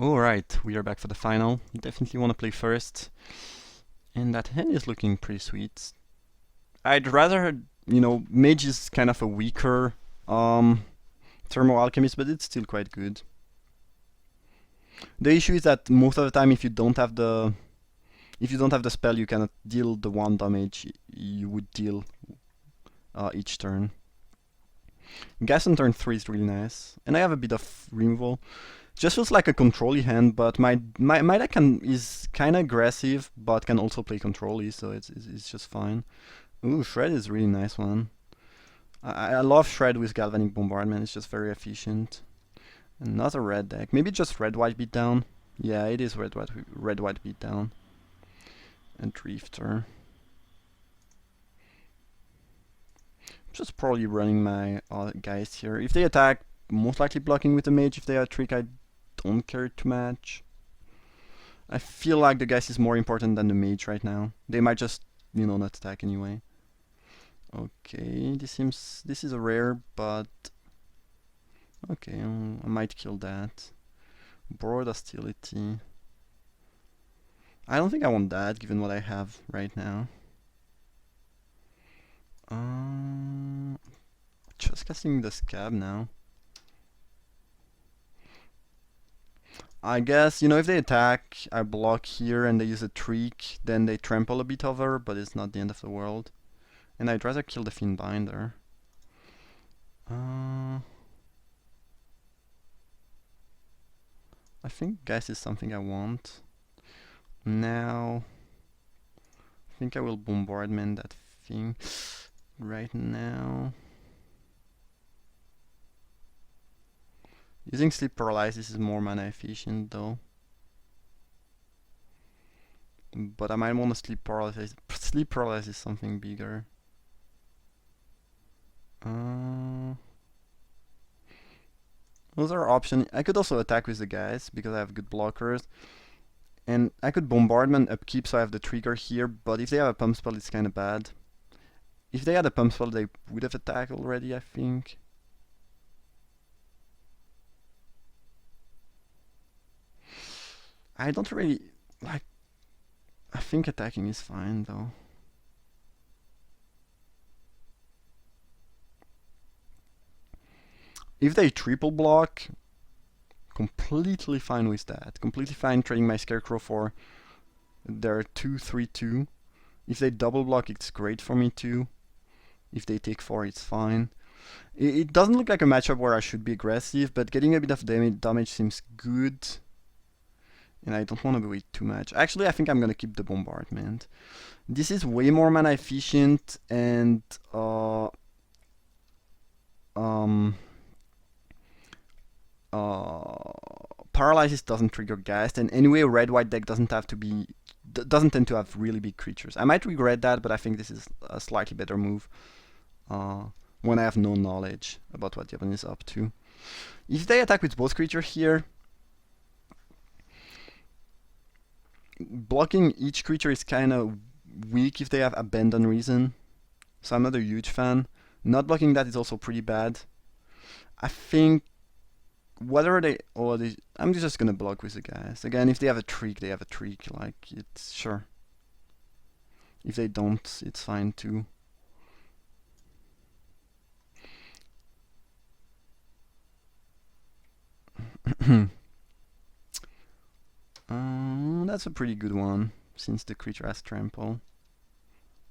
Alright, we are back for the final. Definitely want to play first. And that hand is looking pretty sweet. I'd rather, Mage is kind of a weaker Thermo Alchemist, but it's still quite good. The issue is that most of the time if you don't have the spell, you cannot deal the 1 damage you would deal each turn. Gas on turn 3 is really nice. And I have a bit of removal. Just feels like a control-y hand, but my deck is kind of aggressive, but can also play control-y, so it's just fine. Ooh, Shred is a really nice one. I love Shred with Galvanic Bombardment, it's just very efficient. Another red deck. Maybe just red-white beatdown. Yeah, it is red-white beatdown. And Drifter. Just probably running my guys here. If they attack, most likely blocking with the mage. If they have a trick, I don't care too much. I feel like the guys is more important than the mage right now. They might just, not attack anyway. Okay, this is a rare, but okay, I might kill that. Broad Hostility. I don't think I want that, given what I have right now. Just casting the Scab now. I guess, if they attack, I block here and they use a trick, then they trample a bit over, but it's not the end of the world. And I'd rather kill the Fiend Binder. I think Gas is something I want. Now, I think I will Bombardment that thing right now. Using Sleep Paralysis is more mana efficient though. But I might want to Sleep Paralysis. Sleep Paralysis something bigger. Those are options. I could also attack with the guys because I have good blockers. And I could Bombardment upkeep so I have the trigger here, but if they have a pump spell it's kinda bad. If they had a pump spell they would have attacked already, I think. I don't really like. I think attacking is fine though. If they triple block, completely fine with that. Completely fine trading my Scarecrow for their 2/3/2. If they double block, it's great for me too. If they take 4, it's fine. It doesn't look like a matchup where I should be aggressive, but getting a bit of damage seems good. And I don't want to wait too much. Actually, I think I'm gonna keep the Bombardment. This is way more mana efficient, and Paralysis doesn't trigger Ghast, and anyway, a red-white deck doesn't tend to have really big creatures. I might regret that, but I think this is a slightly better move when I have no knowledge about what the opponent is up to. If they attack with both creatures here, blocking each creature is kind of weak if they have Abandon Reason, so I'm not a huge fan. Not blocking that is also pretty bad. I think whether I'm just gonna block with the guys. Again, if they have a trick, they have a trick. Like, it's sure. If they don't, it's fine too. That's a pretty good one, since the creature has trample.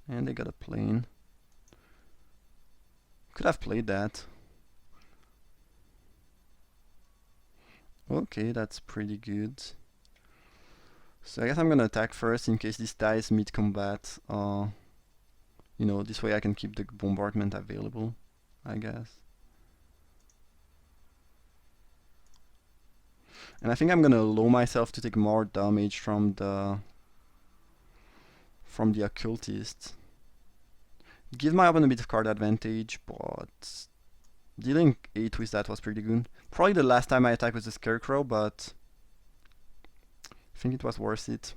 And they got a plane. Could have played that. Okay, that's pretty good. So I guess I'm gonna attack first in case this dies mid-combat. This way I can keep the Bombardment available, I guess. And I think I'm gonna allow myself to take more damage from the Occultist. Give my opponent a bit of card advantage, but dealing 8 with that was pretty good. Probably the last time I attacked with the Scarecrow, but I think it was worth it.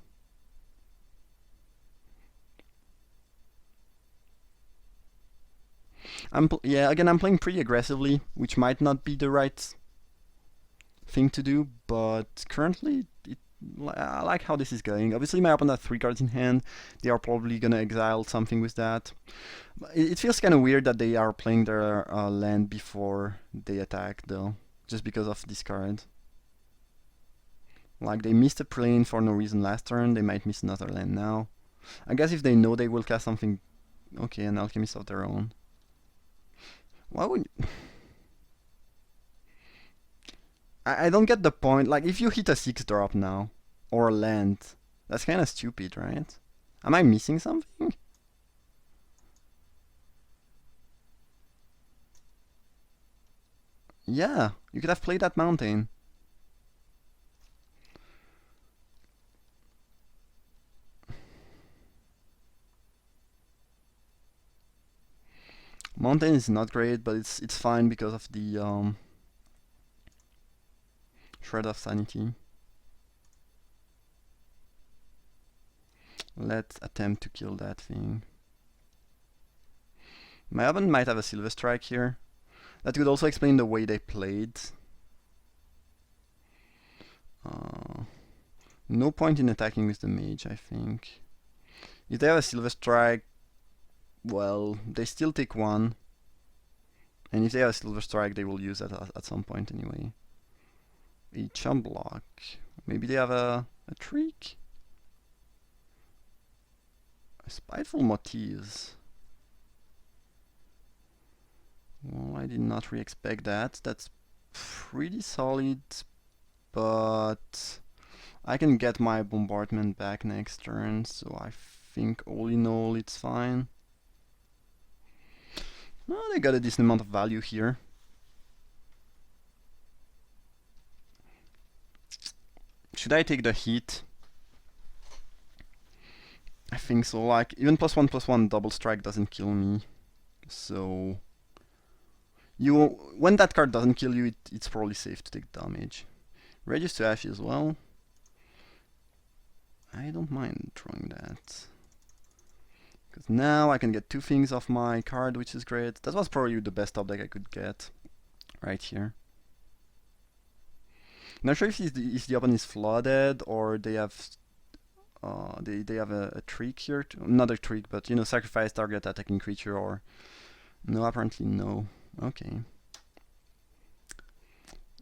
Again, I'm playing pretty aggressively, which might not be the right thing to do, but currently I like how this is going. Obviously my opponent has 3 cards in hand. They are probably gonna exile something with that. It feels kind of weird that they are playing their land before they attack though, just because of this card. Like they missed a plane for no reason last turn, they might miss another land now. I guess if they know they will cast something... Okay, an Alchemist of their own. Why would... I don't get the point. Like, if you hit a 6-drop now, or a land, that's kind of stupid, right? Am I missing something? Yeah, you could have played that mountain. Mountain is not great, but it's fine because of the Shred of Sanity. Let's attempt to kill that thing. My opponent might have a Silver Strike here. That could also explain the way they played. No point in attacking with the mage, I think. If they have a Silver Strike, well, they still take 1. And if they have a Silver Strike, they will use that at some point anyway. A chump block. Maybe they have a trick? A Spiteful Motifs. Well, I did not really expect that. That's pretty solid, but I can get my bombardment back next turn, so I think all in all it's fine. Well, they got a decent amount of value here. Should I take the hit? I think so. Like, even +1/+1 double strike doesn't kill me. So when that card doesn't kill you, it's probably safe to take damage. Reduce to Ash as well. I don't mind drawing that. Because now I can get 2 things off my card, which is great. That was probably the best top deck I could get. Right here. Not sure if the opponent is flooded or they have they have a trick here. Not a trick, but you know, sacrifice target attacking creature or... No, apparently no. Okay.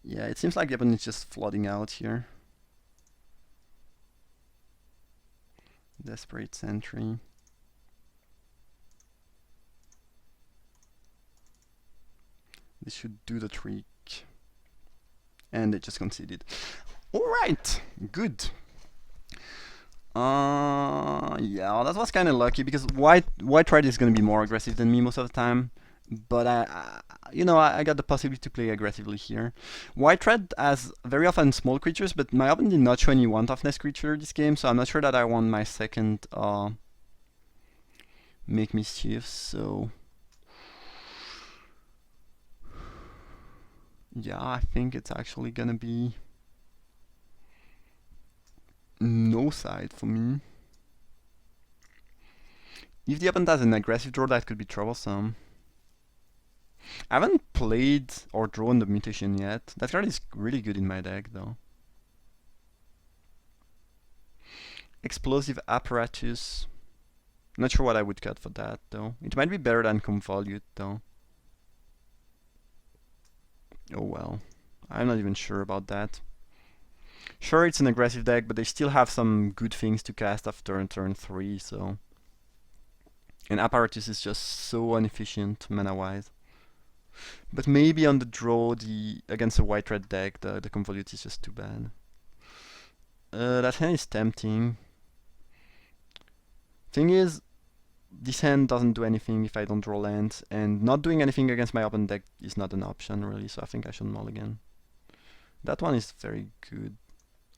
Yeah, it seems like the opponent is just flooding out here. Desperate Sentry. This should do the trick. And they just conceded. Alright, good. Yeah, that was kind of lucky because White Red is going to be more aggressive than me most of the time. But I got the possibility to play aggressively here. White Red has very often small creatures, but my opponent did not show any one-toughness creature this game, so I'm not sure that I want my second Make Mischief, so... Yeah, I think it's actually gonna be no side for me. If the opponent has an aggressive draw, that could be troublesome. I haven't played or drawn the mutation yet. That card is really good in my deck though. Explosive Apparatus. Not sure what I would cut for that though. It might be better than Convolute though. Oh well, I'm not even sure about that. Sure, it's an aggressive deck, but they still have some good things to cast after turn 3, so... And Apparatus is just so inefficient mana-wise. But maybe on the draw, against a white-red deck, the Convolute is just too bad. That hand is tempting. Thing is, this hand doesn't do anything if I don't draw lands, and not doing anything against my open deck is not an option really, so I think I should mulligan. That one is very good.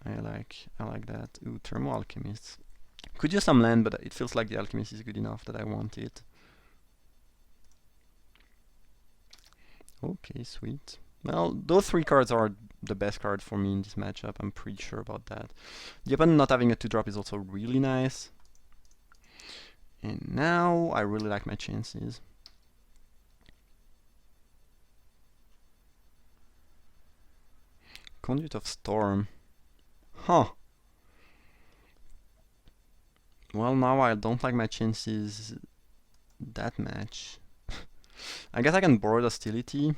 I like that. Ooh, Thermo Alchemist. Could use some land, but it feels like the Alchemist is good enough that I want it. Okay, sweet. Well, those 3 cards are the best card for me in this matchup, I'm pretty sure about that. The opponent not having a 2-drop is also really nice. And now I really like my chances. Conduit of Storm. Huh. Well, now I don't like my chances that much. I guess I can borrow the Hostility.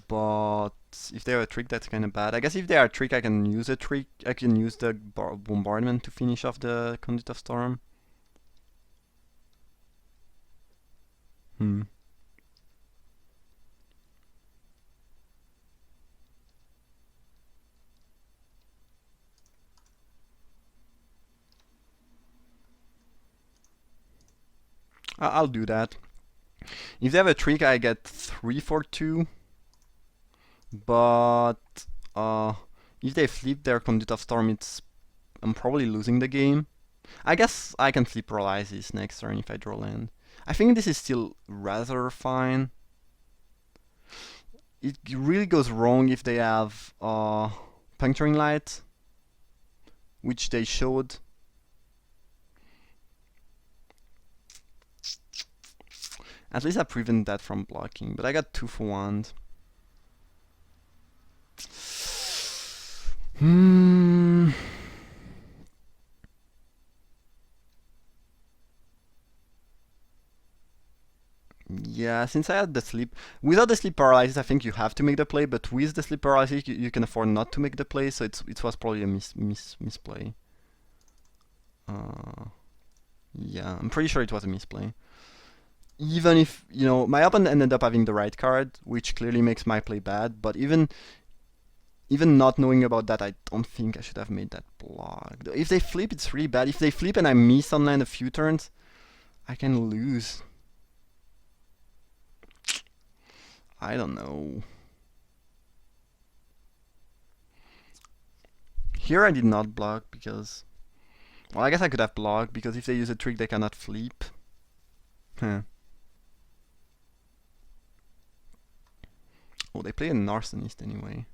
But if they have a trick, that's kind of bad. I guess if they are a trick, I can use a trick. I can use the bombardment to finish off the Conduit of Storm. I'll do that. If they have a trick, I get 3 for 2. But if they flip their Conduit of Storm, I'm probably losing the game. I guess I can flip Paralysis next turn if I draw land. I think this is still rather fine. It really goes wrong if they have Puncturing Light, which they showed. At least I prevent that from blocking, but I got 2 for 1. Yeah, since I had the sleep, without the sleep paralysis, I think you have to make the play. But with the sleep paralysis, you can afford not to make the play. So it was probably a misplay. Yeah, I'm pretty sure it was a misplay. Even if, you know, my opponent ended up having the right card, which clearly makes my play bad. But even not knowing about that, I don't think I should have made that block. If they flip, it's really bad. If they flip and I miss on land a few turns, I can lose. I don't know. Here I did not block because... Well, I guess I could have blocked because if they use a trick, they cannot flip. Huh. Oh, they play an Arsonist anyway.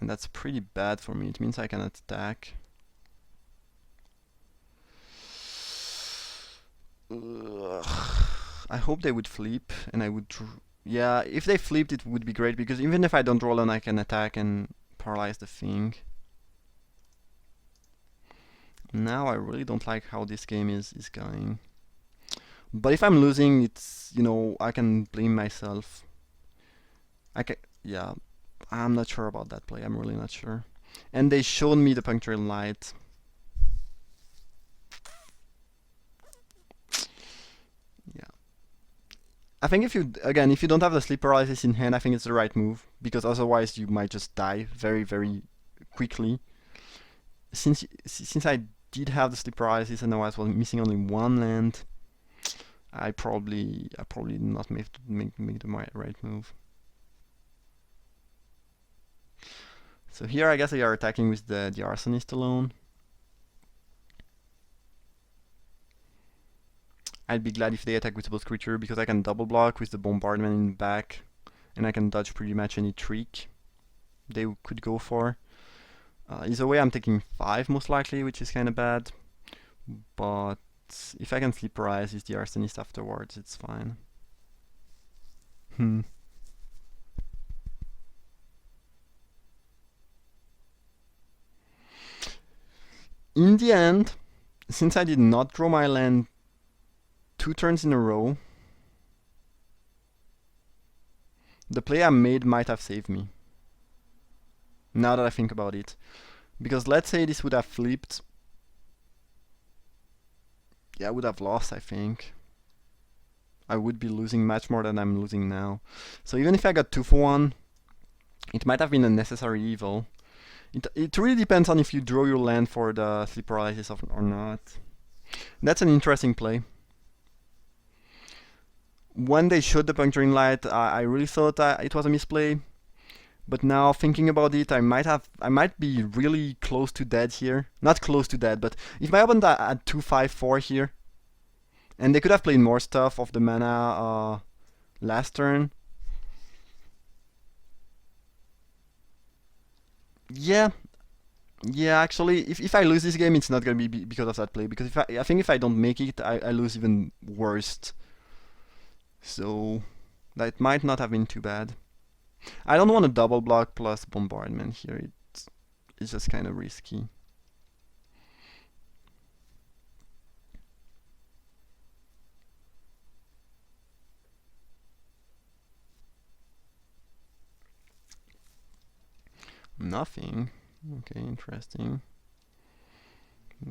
And that's pretty bad for me. It means I cannot attack. Ugh. I hope they would flip and I would... Yeah, if they flipped it would be great because even if I don't draw land I can attack and paralyze the thing. Now I really don't like how this game is going. But if I'm losing, it's, you know, I can blame myself. Yeah, I'm not sure about that play. I'm really not sure. And they showed me the Puncturing Light. Yeah. I think if you don't have the sleep paralysis in hand, I think it's the right move. Because otherwise you might just die very, very quickly. Since I did have the sleep paralysis and I was missing only 1 land, I probably did not make the right move. So here I guess they are attacking with the Arsonist alone. I'd be glad if they attack with both creature because I can double block with the bombardment in the back and I can dodge pretty much any trick they could go for. Either way I'm taking 5 most likely, which is kinda bad. But if I can sleep paralysis the Arsonist afterwards, it's fine. In the end, since I did not draw my land 2 turns in a row, the play I made might have saved me. Now that I think about it. Because let's say this would have flipped. Yeah, I would have lost, I think. I would be losing much more than I'm losing now. So even if I got 2 for 1, it might have been a necessary evil. It really depends on if you draw your land for the sleep paralysis or not. That's an interesting play. When they showed the Puncturing Light, I really thought it was a misplay. But now thinking about it, I might be really close to dead here. Not close to dead, but if my opponent had 2-5-4 here, and they could have played more stuff off the mana last turn. Yeah, actually, if I lose this game, it's not gonna be because of that play. Because I think if I don't make it, I lose even worse. So that might not have been too bad. I don't want a double block plus bombardment here. It's just kind of risky. Nothing. Okay, interesting.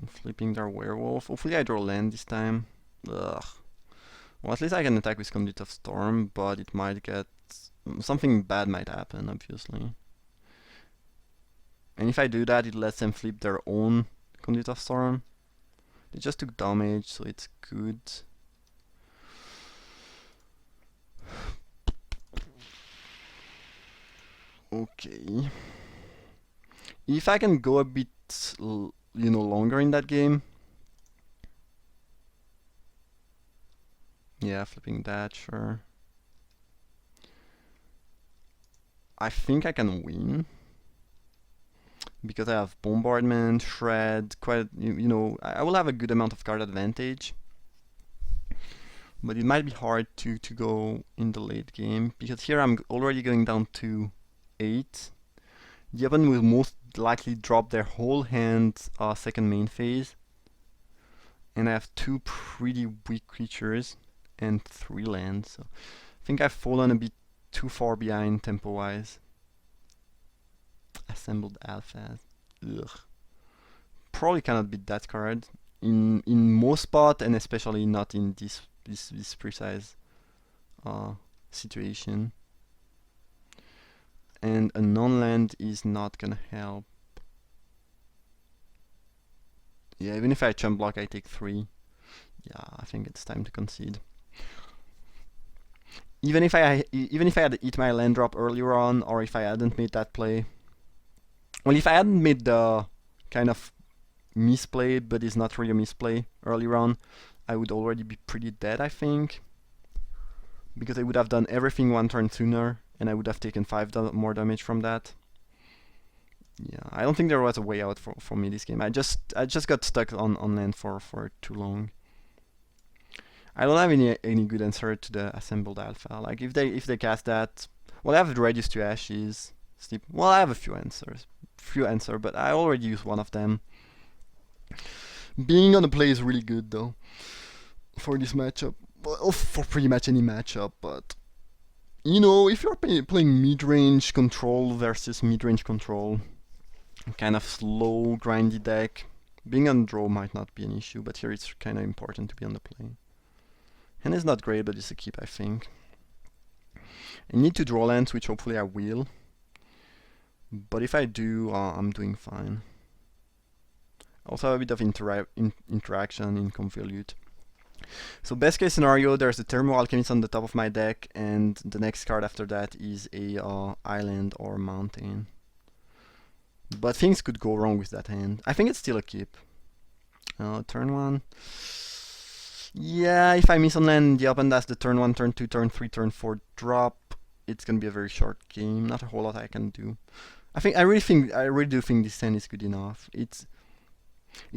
Flipping their werewolf. Hopefully I draw land this time. Ugh. Well, at least I can attack with Conduit of Storm, but it might get... something bad might happen, obviously. And if I do that, it lets them flip their own Conduit of Storm. They just took damage, so it's good. Okay. If I can go a bit, longer in that game. Yeah, flipping that, sure. I think I can win. Because I have Bombardment, Shred, quite, I will have a good amount of card advantage. But it might be hard to go in the late game, because here I'm already going down to 8. The opponent will most likely drop their whole hand second main phase. And I have 2 pretty weak creatures and 3 lands. So I think I've fallen a bit too far behind tempo-wise. Assembled Alphas. Ugh. Probably cannot beat that card in most spot, and especially not in this precise situation. And a non-land is not gonna help. Yeah, even if I chump block, I take 3. Yeah, I think it's time to concede. Even if I had eat my land drop earlier on, or if I hadn't made that play. Well, if I hadn't made the kind of misplay, but it's not really a misplay earlier on, I would already be pretty dead, I think. Because I would have done everything 1 turn sooner, and I would have taken 5 more damage from that. Yeah, I don't think there was a way out for me this game. I just got stuck on land for too long. I don't have any good answer to the assembled alpha. Like if they cast that, well, I have the Reduce to Ashes. Sleep. Well, I have a few answers, but I already used one of them. Being on the play is really good though for this matchup. Well, for pretty much any matchup, but if you're playing mid-range control versus mid-range control, kind of slow, grindy deck, being on draw might not be an issue, but here it's kind of important to be on the play. And it's not great, but it's a keep, I think. I need to draw lands, which hopefully I will. But if I do, I'm doing fine. I also have a bit of interaction in Convolute. So best case scenario, there's a Thermo Alchemist on the top of my deck, and the next card after that is a island or mountain. But things could go wrong with that hand. I think it's still a keep. Turn 1. Yeah, if I miss on land, the opponent has the turn 1, turn 2, turn 3, turn 4 drop. It's gonna be a very short game. Not a whole lot I can do. I really do think this hand is good enough. It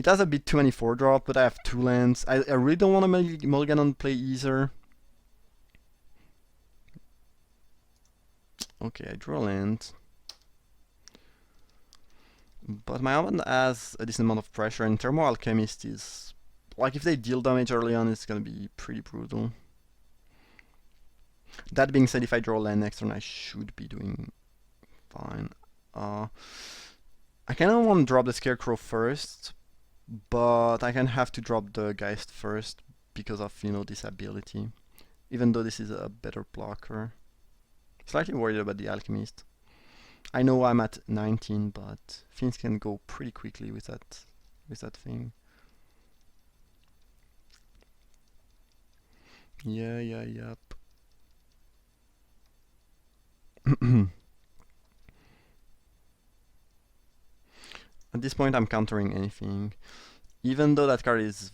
has a bit too many 4 drop, but I have 2 lands. I really don't want to mulligan on play either. Okay, I draw a land. But my opponent has a decent amount of pressure, and Thermo Alchemist is... like, if they deal damage early on, it's gonna be pretty brutal. That being said, if I draw land next turn, I should be doing fine. I kind of want to drop the Scarecrow first, but I can have to drop the Geist first because of, this ability. Even though this is a better blocker. Slightly worried about the Alchemist. I know I'm at 19, but things can go pretty quickly with that thing. Yeah, yep. At this point I'm countering anything. Even though that card is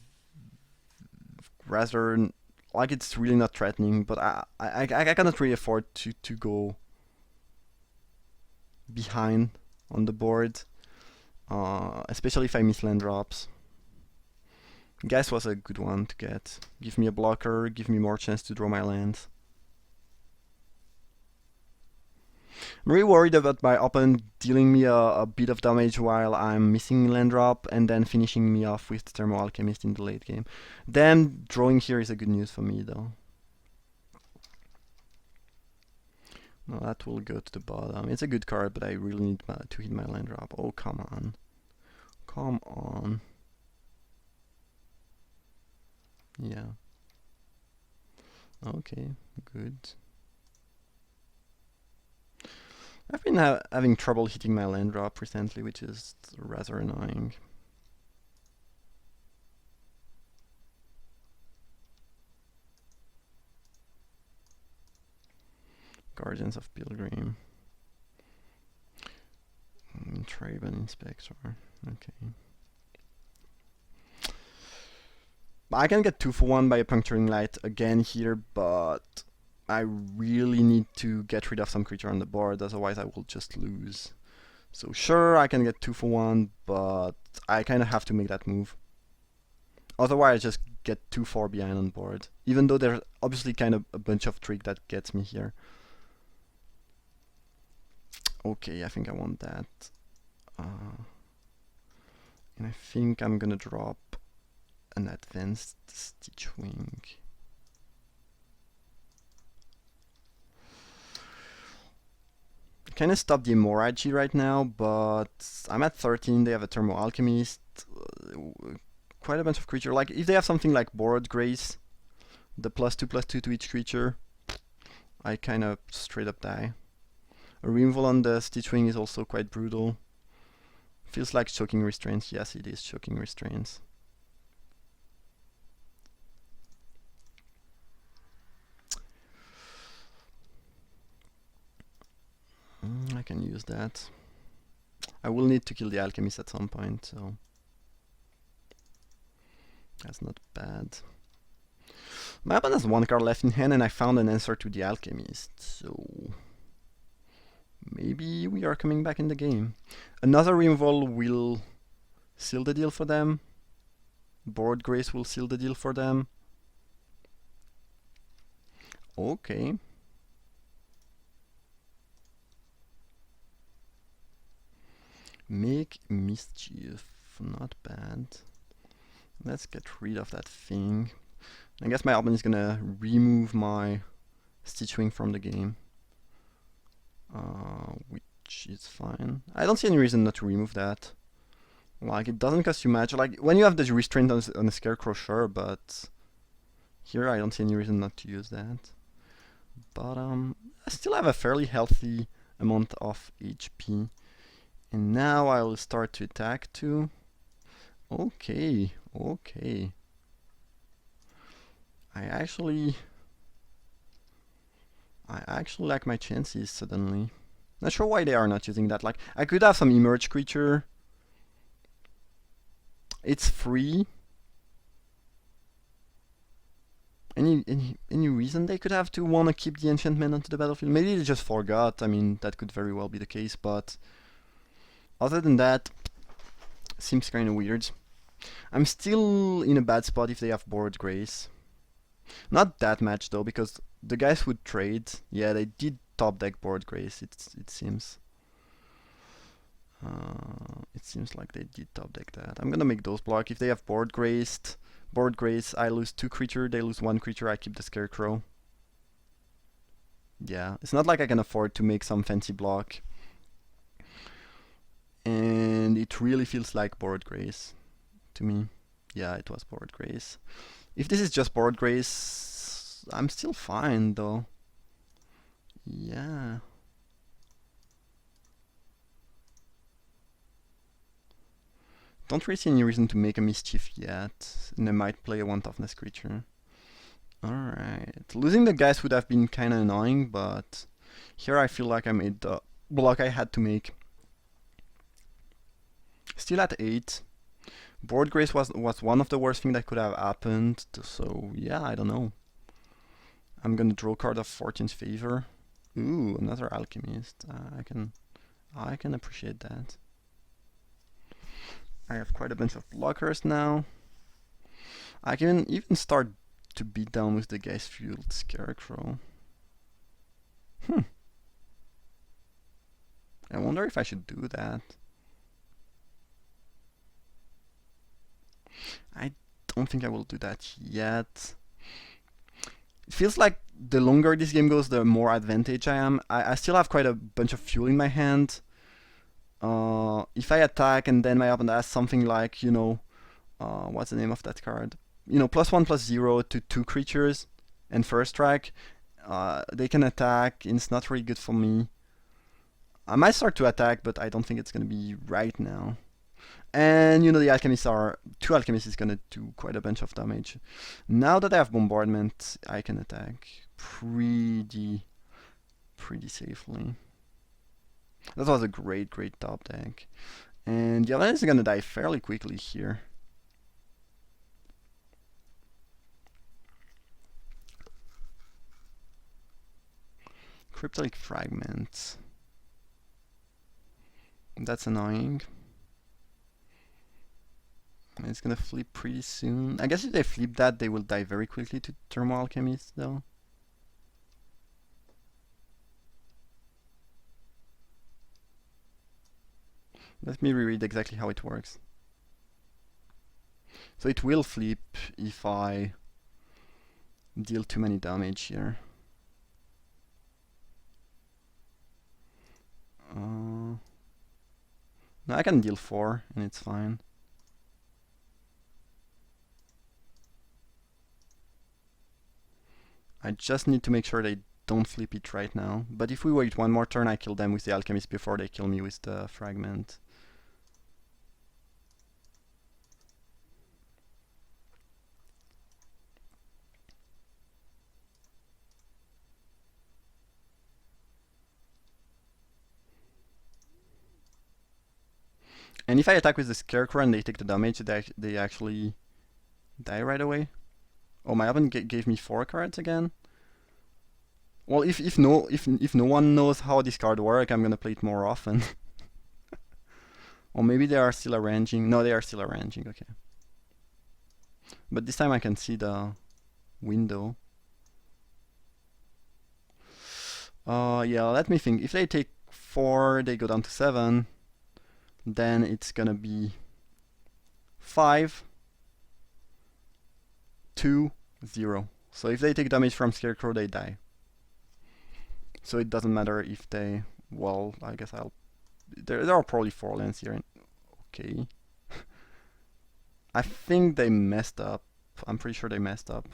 rather... like, it's really not threatening, but I cannot really afford to go behind on the board. Especially if I miss land drops. Geist was a good one to get. Give me a blocker, give me more chance to draw my lands. I'm really worried about my opponent dealing me a bit of damage while I'm missing land drop and then finishing me off with Thermo Alchemist in the late game. Them drawing here is a good news for me though. No, that will go to the bottom. It's a good card, but I really need to hit my land drop. Oh, come on. Come on. Yeah. Okay, good. I've been having trouble hitting my land drop recently, which is rather annoying. Guardians of Pilgrim. Traben Inspector. Okay. I can get 2 for 1 by a Puncturing Light again here, but I really need to get rid of some creature on the board, otherwise I will just lose. So sure, I can get 2 for 1, but I kind of have to make that move. Otherwise, I just get too far behind on board, even though there's obviously kind of a bunch of trick that gets me here. Okay, I think I want that. And I think I'm gonna drop an advanced Stitchwing. Kind of stop the hemorrhage right now, but I'm at 13. They have a Thermo Alchemist, quite a bunch of creature. Like if they have something like Borrowed Grace, the +2/+2 to each creature, I kind of straight up die. A removal on the Stitchwing is also quite brutal. Feels like Choking Restraints. Yes, it is Choking Restraints. I can use that. I will need to kill the Alchemist at some point, so that's not bad. My opponent has 1 card left in hand and I found an answer to the Alchemist, so maybe we are coming back in the game. Another removal will seal the deal for them. Borrowed Grace will seal the deal for them. Okay. Make Mischief, not bad. Let's get rid of that thing. I guess my opponent is gonna remove my Stitchwing from the game. Which is fine. I don't see any reason not to remove that. Like, it doesn't cost you much. Like, when you have the restraint on a Scarecrow, sure, but here I don't see any reason not to use that. But I still have a fairly healthy amount of HP. And now I'll start to attack too. Okay, okay. I actually like my chances suddenly. Not sure why they are not using that. Like, I could have some emerge creature. It's free. Any reason they could have to want to keep the enchantment onto the battlefield? Maybe they just forgot. I mean, that could very well be the case, but other than that, seems kind of weird. I'm still in a bad spot if they have Borrowed Grace. Not that much though, because the guys would trade. Yeah, they did top deck Borrowed Grace. It seems. It seems like they did top deck that. I'm gonna make those block. If they have Borrowed Grace, I lose 2 creature. They lose 1 creature. I keep the Scarecrow. Yeah, it's not like I can afford to make some fancy block. And it really feels like Borrowed Grace to me. Yeah, it was Borrowed Grace. If this is just Borrowed Grace, I'm still fine though. Yeah. Don't really see any reason to make a Mischief yet, and I might play a 1 toughness creature. Alright. Losing the guys would have been kinda annoying, but here I feel like I made the block I had to make. Still at 8. Borrowed Grace was one of the worst things that could have happened, so yeah, I don't know. I'm gonna draw a card of Fortune's Favor. Ooh, another Alchemist. I can appreciate that. I have quite a bunch of blockers now. I can even start to beat down with the Geist Fueled Scarecrow. I wonder if I should do that. I don't think I will do that yet. It feels like the longer this game goes, the more advantage I am. I still have quite a bunch of fuel in my hand. If I attack and then my opponent has something like, what's the name of that card? +1/+0 to 2 creatures and first strike. They can attack, and it's not really good for me. I might start to attack, but I don't think it's gonna be right now. And the alchemists are 2 alchemists is gonna do quite a bunch of damage. Now that I have bombardment, I can attack pretty safely. That was a great top deck. And the other is gonna die fairly quickly here. Cryptolic Fragment. That's annoying. And it's gonna flip pretty soon. I guess if they flip that, they will die very quickly to Thermo Alchemist, though. Let me reread exactly how it works. So it will flip if I deal too many damage here. No, I can deal 4 and it's fine. I just need to make sure they don't flip it right now. But if we wait one more turn, I kill them with the Alchemist before they kill me with the Fragment. And if I attack with the Scarecrow and they take the damage, they actually die right away. Oh, my opponent gave me 4 cards again. Well, if no one knows how this card works, I'm gonna play it more often. Or maybe they are still arranging. No, they are still arranging. Okay. But this time I can see the window. Yeah, let me think. If they take 4, they go down to 7. Then it's gonna be 5, 2, 0. So if they take damage from Scarecrow, they die. So it doesn't matter if they... Well, I guess I'll... There are probably 4 lands here. Okay. I think they messed up. I'm pretty sure they messed up.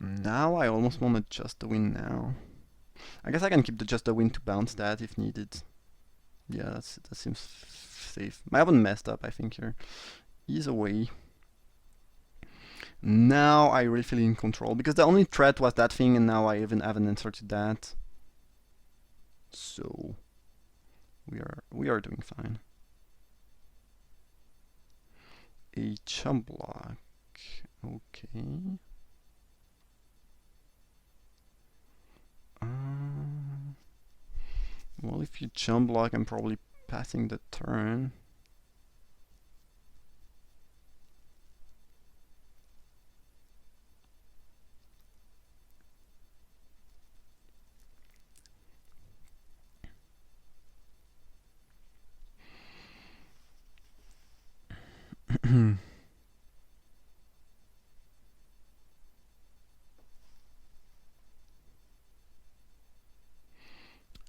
Now I almost want to just the win now. I guess I can keep just the win to bounce that if needed. Yeah, that seems safe. I haven't messed up, I think, here. He's away. Now I really feel in control, because the only threat was that thing, and now I even have an answer to that. So we are doing fine. A chump block. Okay. Well, if you chump block, I'm probably passing the turn.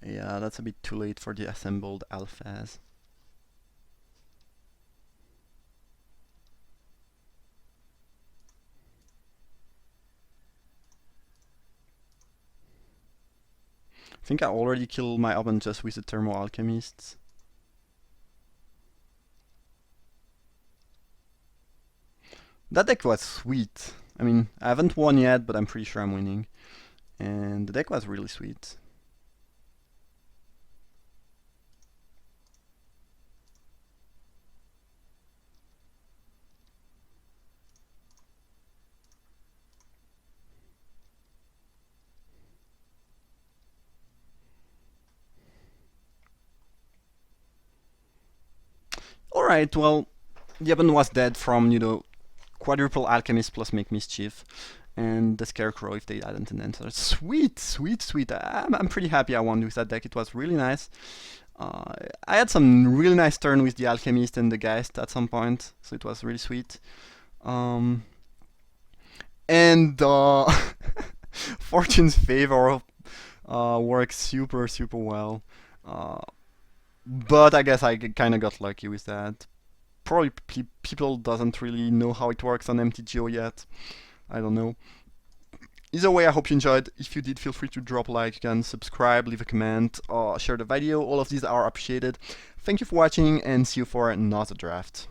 Yeah, that's a bit too late for the assembled alphas. I think I already killed my opponent just with the Thermo Alchemists. That deck was sweet. I mean, I haven't won yet, but I'm pretty sure I'm winning. And the deck was really sweet. Alright, well, the opponent was dead from, quadruple Alchemist plus Make Mischief. and the Scarecrow if they hadn't an answer. Sweet, sweet, sweet. I'm pretty happy I won with that deck. It was really nice. I had some really nice turn with the Alchemist and the Geist at some point, so it was really sweet. And Fortune's Favor works super, super well. But I guess I kind of got lucky with that. Probably people doesn't really know how it works on MTGO yet. I don't know. Either way, I hope you enjoyed. If you did, feel free to drop a like, you can subscribe, leave a comment, or share the video. All of these are appreciated. Thank you for watching, and see you for another draft.